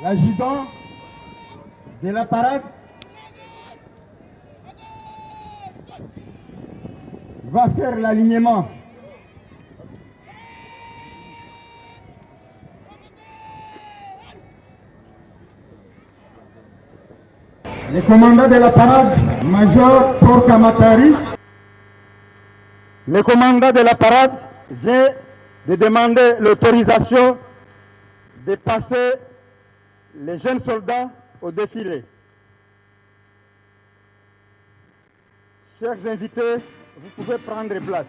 L'adjudant de la parade va faire l'alignement. Le commandant de la parade, Major Porkamatari. Le commandant de la parade vient de demander l'autorisation de passer les jeunes soldats au défilé. Chers invités, vous pouvez prendre place.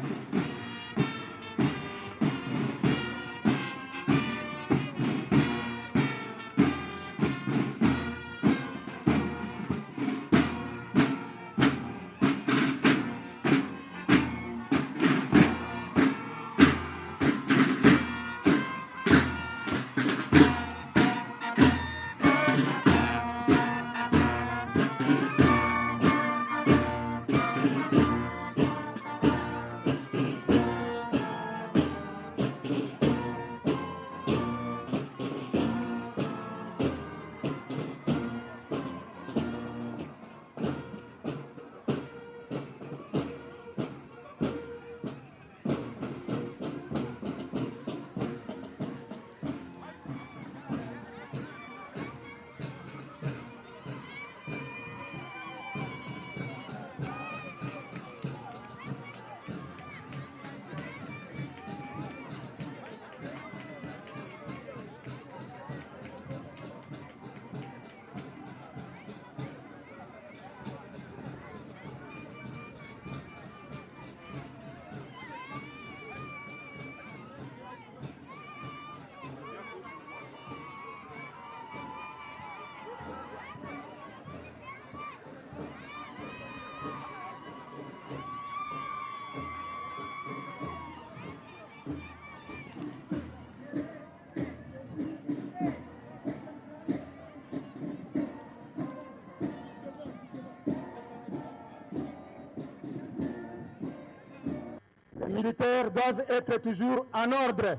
Les militaires doivent être toujours en ordre.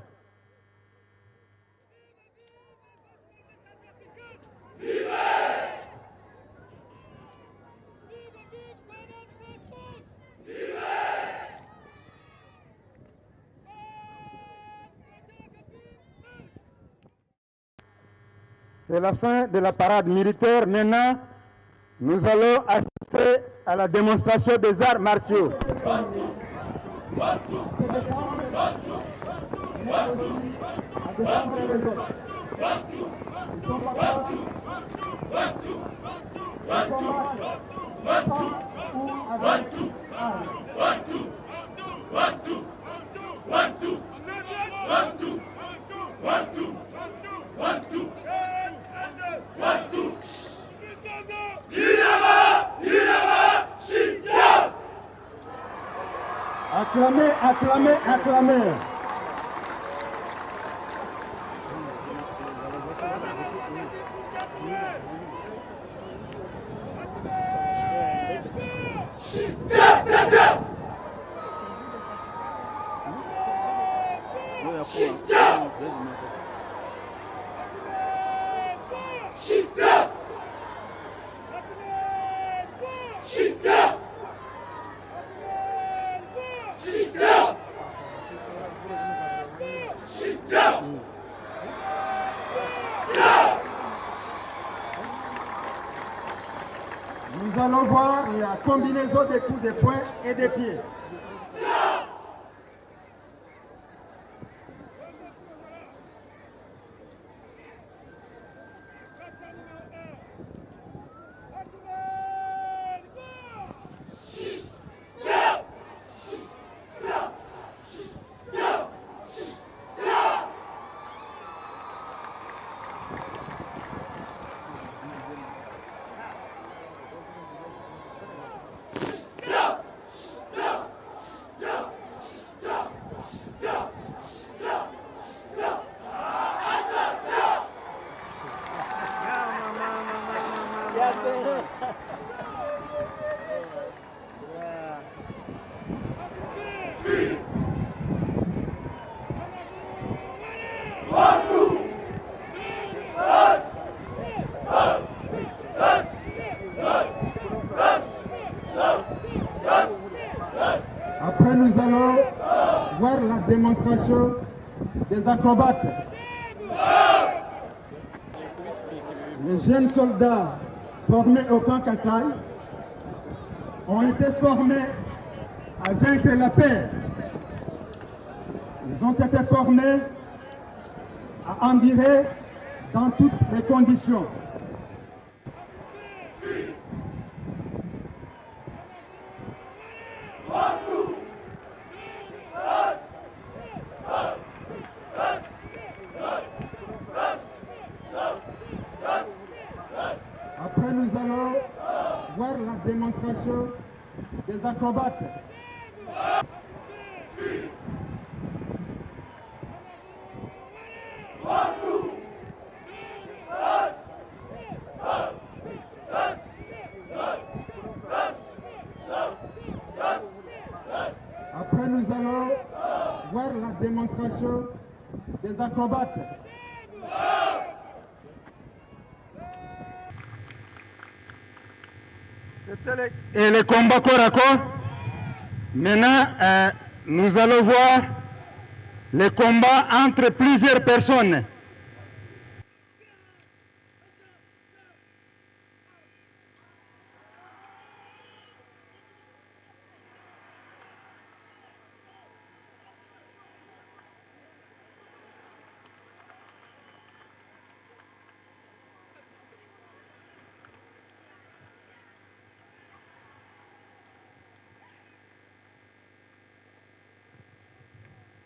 C'est la fin de la parade militaire. Maintenant, nous allons assister à la démonstration des arts martiaux. Acclamez, acclamez, acclamez. Nous allons voir la combinaison des coups de poing et des pieds. Après, nous allons voir la démonstration des acrobates. Les jeunes soldats formés au camp Kassai ont été formés à vaincre la paix. Ils ont été formés à endurer dans toutes les conditions. Après, nous allons voir la démonstration des acrobates. Après, nous allons voir la démonstration des acrobates. Et le combat corps à corps. Maintenant, nous allons voir le combat entre plusieurs personnes.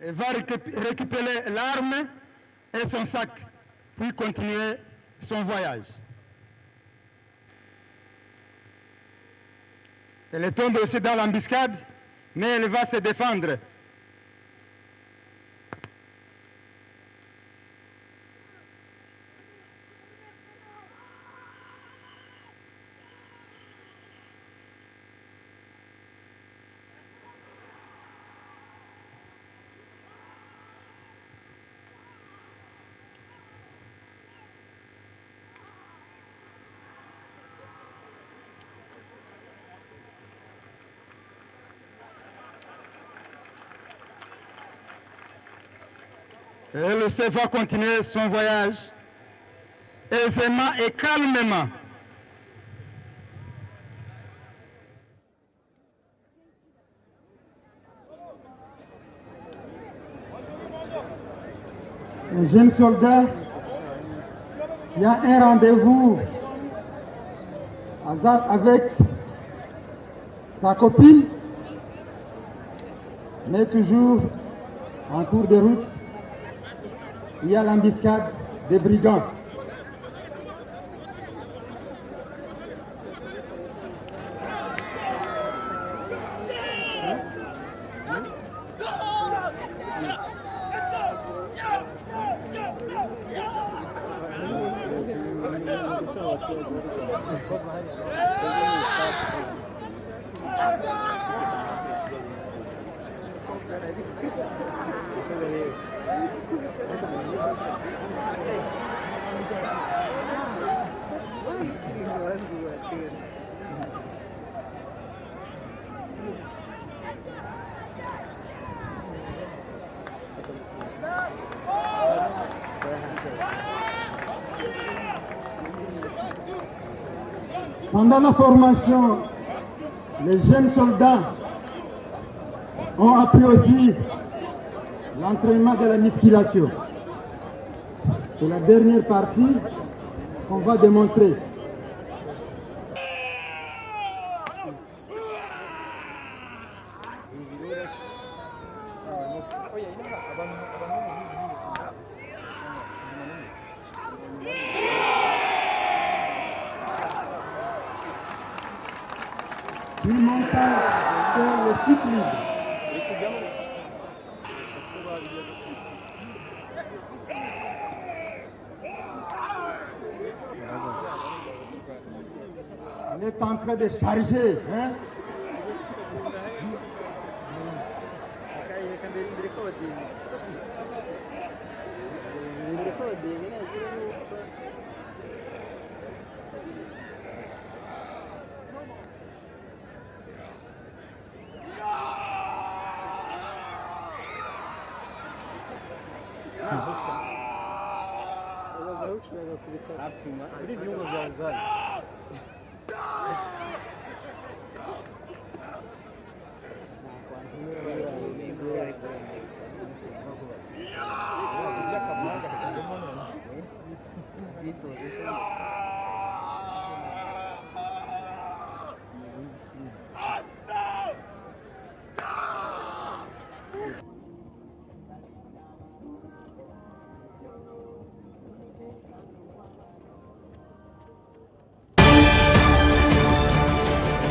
Il va récupérer l'arme et son sac, puis continuer son voyage. Elle tombe aussi dans l'embuscade, mais elle va se défendre. Elle aussi va continuer son voyage aisément et calmement. Un jeune soldat qui a un rendez-vous avec sa copine, mais toujours en cours de route. Il y a l'embuscade des brigands. Pendant la formation, les jeunes soldats ont appris aussi l'entraînement de la musculation. C'est la dernière partie qu'on va démontrer. Une montagne sur le chute libre. On est en train de charger, hein? barakubita muri viungo vya Uganda.